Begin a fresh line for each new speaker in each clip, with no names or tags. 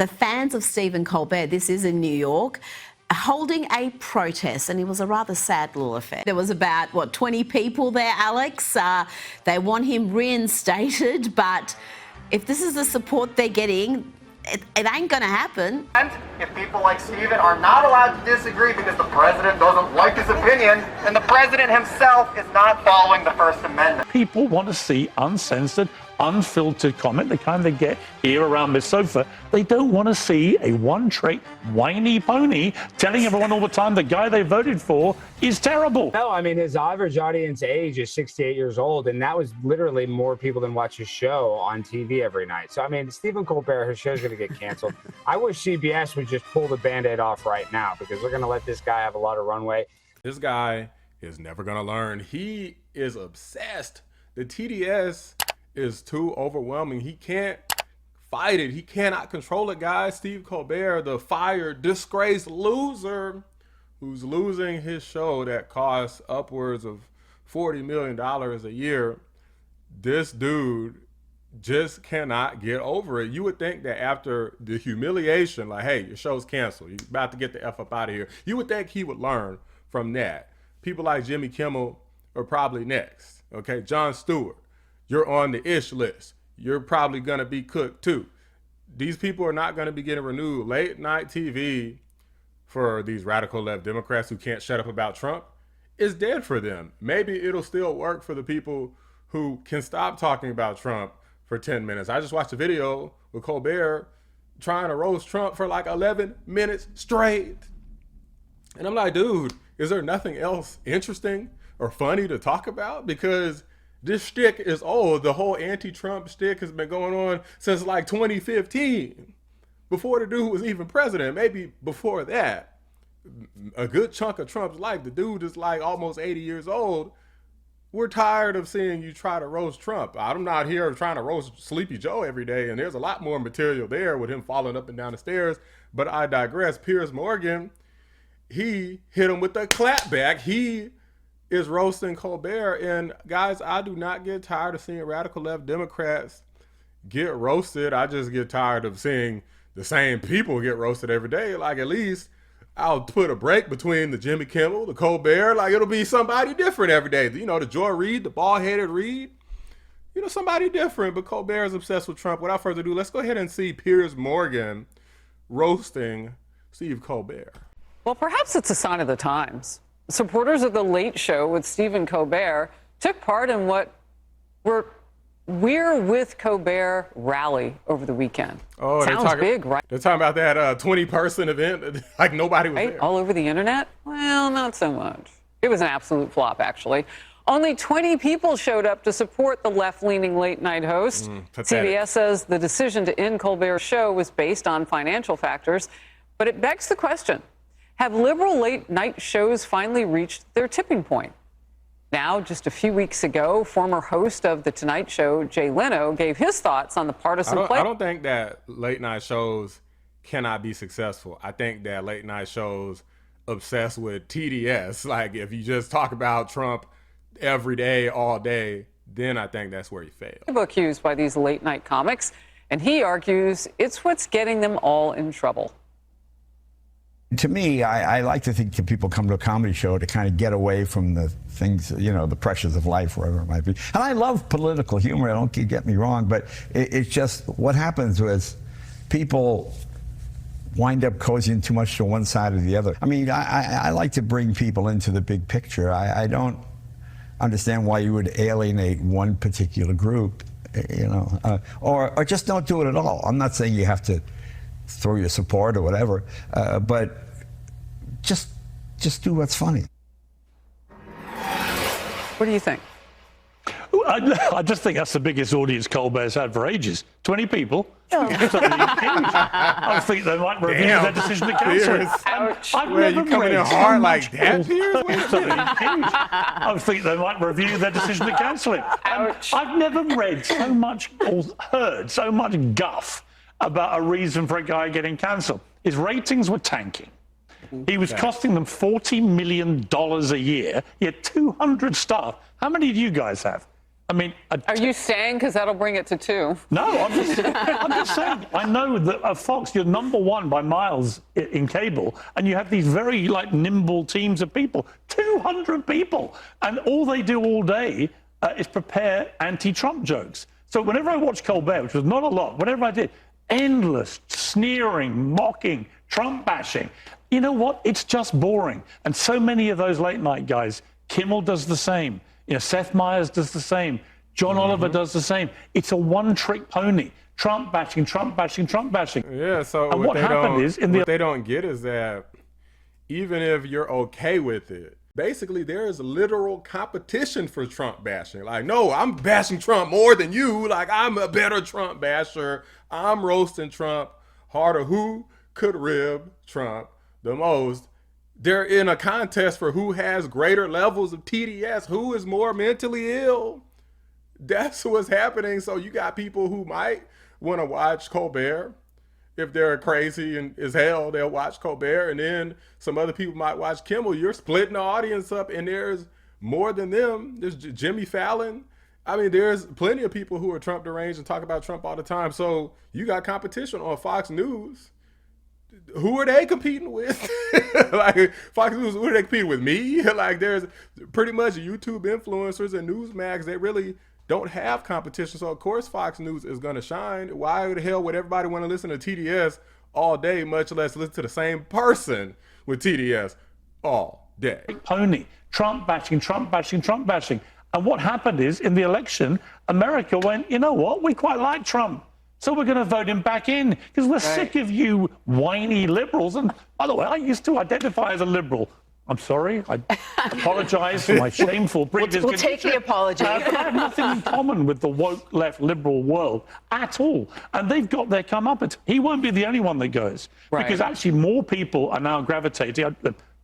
The fans of Stephen Colbert, this is in New York, holding a protest, and it was a rather sad little affair. There was about, 20 people there, Alex. They want him reinstated, but if this is the support they're getting, it ain't gonna happen.
And if people like Stephen are not allowed to disagree because the president doesn't like his opinion, then the president himself is not following the First Amendment.
People want to see uncensored, unfiltered comment, the kind they get here around this sofa. They don't want to see a one-trick, whiny pony telling everyone all the time the guy they voted for is terrible.
No, I mean, his average audience age is 68 years old, and that was literally more people than watch his show on TV every night. So, I mean, Stephen Colbert, his show's going to get canceled. I wish CBS would just pull the Band-Aid off right now, because they're going to let this guy have a lot of runway.
This guy is never going to learn. He is obsessed. The TDS is too overwhelming. He can't fight it. He cannot control it, guys. Steve Colbert, the fired, disgraced loser who's losing his show that costs upwards of $40 million a year. This dude just cannot get over it. You would think that after the humiliation, like, hey, your show's canceled, you're about to get the F up out of here, you would think he would learn from that. People like Jimmy Kimmel are probably next. Okay, Jon Stewart, you're on the ish list. You're probably going to be cooked too. These people are not going to be getting renewed. Late night TV for these radical left Democrats who can't shut up about Trump is dead for them. Maybe it'll still work for the people who can stop talking about Trump for 10 minutes. I just watched a video with Colbert trying to roast Trump for like 11 minutes straight. And I'm like, dude, is there nothing else interesting or funny to talk about? Because this shtick is old. The whole anti-Trump shtick has been going on since like 2015, before the dude was even president. Maybe before that, a good chunk of Trump's life. The dude is like almost 80 years old. We're tired of seeing you try to roast Trump. I'm not here trying to roast Sleepy Joe every day, and there's a lot more material there with him falling up and down the stairs, but I digress. Piers Morgan, he hit him with the clapback. He is roasting Colbert, and guys, I do not get tired of seeing radical left Democrats get roasted. I just get tired of seeing the same people get roasted every day. Like, at least I'll put a break between the Jimmy Kimmel, the Colbert. Like, it'll be somebody different every day. You know, the Joy Reid, the bald-headed Reid. You know, somebody different. But Colbert is obsessed with Trump. Without further ado, let's go ahead and see Piers Morgan roasting Steve Colbert.
Well, perhaps it's a sign of the times. Supporters of The Late Show with Stephen Colbert took part in what were We're With Colbert rally over the weekend.
Oh,
sounds big, right?
They're talking about that 20-person event, like nobody was there.
All over the internet? Well, not so much. It was an absolute flop, actually. Only 20 people showed up to support the left-leaning late-night host. CBS says the decision to end Colbert's show was based on financial factors, but it begs the question, have liberal late-night shows finally reached their tipping point? Now, just a few weeks ago, former host of The Tonight Show, Jay Leno, gave his thoughts on the partisan play.
I don't think that late-night shows cannot be successful. I think that late-night shows obsessed with TDS. Like, if you just talk about Trump every day, all day, then I think that's where you fail.
Accused by these late-night comics, and he argues it's what's getting them all in trouble.
To me, I like to think that people come to a comedy show to kind of get away from the things, you know, the pressures of life, wherever it might be. And I love political humor, don't get me wrong, but it's just what happens is people wind up cozying too much to one side or the other. I mean, I like to bring people into the big picture. I don't understand why you would alienate one particular group, you know, or just don't do it at all. I'm not saying you have to throw your support or whatever, but just do what's funny.
What do you think?
I just think that's the biggest audience Colbert's had for ages. 20 people. I think they might review their decision to cancel it.
I've never coming in hard like that, Piers?
I think they might review their decision to cancel it. I've never read so much or heard so much guff about a reason for a guy getting cancelled. His ratings were tanking. He was costing them $40 million a year. He had 200 staff. How many do you guys have? I mean,
Are you staying? Because that'll bring it to 2.
no, I'm just saying. I know that at Fox, you're #1 by miles in cable, and you have these very nimble teams of people, 200 people, and all they do all day is prepare anti-Trump jokes. So whenever I watched Colbert, which was not a lot, whenever I did, endless sneering, mocking, Trump bashing. You know what? It's just boring. And so many of those late night guys, Kimmel does the same. Seth Meyers does the same. John Oliver does the same. It's a one-trick pony. Trump bashing, Trump bashing, Trump bashing.
Yeah, so
and what happened is...
what they don't get is that even if you're okay with it, basically there is literal competition for Trump bashing. Like, no, I'm bashing Trump more than you. Like, I'm a better Trump basher. I'm roasting Trump harder. Who could rib Trump the most? They're in a contest for who has greater levels of TDS, who is more mentally ill. That's what's happening. So you got people who might want to watch Colbert. If they're crazy and as hell, they'll watch Colbert. And then some other people might watch Kimmel. You're splitting the audience up, and there's more than them. There's Jimmy Fallon. I mean, there's plenty of people who are Trump deranged and talk about Trump all the time. So you got competition on Fox News. Who are they competing with? Like, Fox News, who are they competing with? Me? Like, there's pretty much YouTube influencers and Newsmax. They really don't have competition. So, of course, Fox News is going to shine. Why the hell would everybody want to listen to TDS all day, much less listen to the same person with TDS all day?
Pony. Trump bashing, Trump bashing, Trump bashing. And what happened is, in the election, America went, you know what? We quite like Trump. So we're going to vote him back in because we're sick of you whiny liberals. And by the way, I used to identify as a liberal. I'm sorry. I apologize for my shameful previous
We'll take the apology.
I have nothing in common with the woke left liberal world at all. And they've got their comeuppance. He won't be the only one that goes.
Right.
Because actually more people are now gravitating,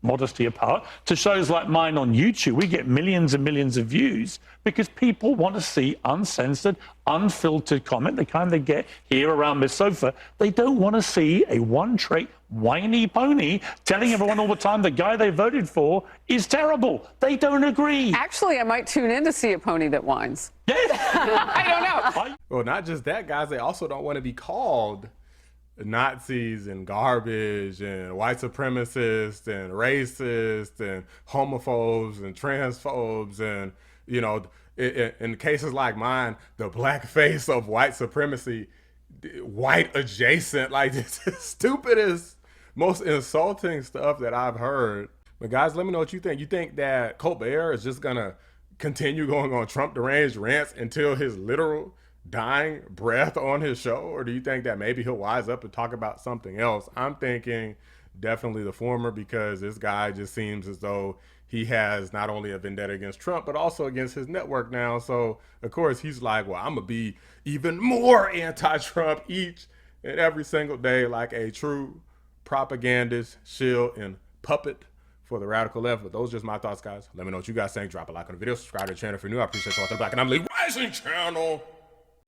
modesty apart, to shows like mine on YouTube. We get millions and millions of views because people want to see uncensored, unfiltered comment, the kind they get here around this sofa. They don't want to see a one-trick, whiny pony telling everyone all the time the guy they voted for is terrible. They don't agree.
Actually, I might tune in to see a pony that whines. I don't know.
Well, not just that, guys. They also don't want to be called Nazis and garbage and white supremacists and racists and homophobes and transphobes and, in cases like mine, the black face of white supremacy, white adjacent, like this is stupidest, most insulting stuff that I've heard. But guys, let me know what you think. You think that Colbert is just gonna continue going on Trump deranged rants until his literal dying breath on his show, or do you think that maybe he'll wise up and talk about something else? I'm thinking definitely the former, because this guy just seems as though he has not only a vendetta against Trump, but also against his network now. So of course he's like, well, I'm gonna be even more anti-Trump each and every single day, like a true propagandist, shill, and puppet for the radical left. But those are just my thoughts, guys. Let me know what you guys think. Drop a like on the video, subscribe to the channel if you're new. I appreciate you all. Back, and I'm Lee Rising Channel.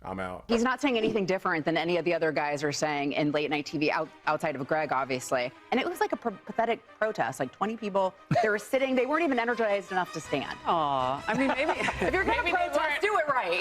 I'm out.
He's not saying anything different than any of the other guys are saying in late night TV outside of Greg, obviously. And it was like a pathetic protest, like 20 people. They were sitting, they weren't even energized enough to stand.
Aw, I mean, maybe
If you're going to protest, do it right.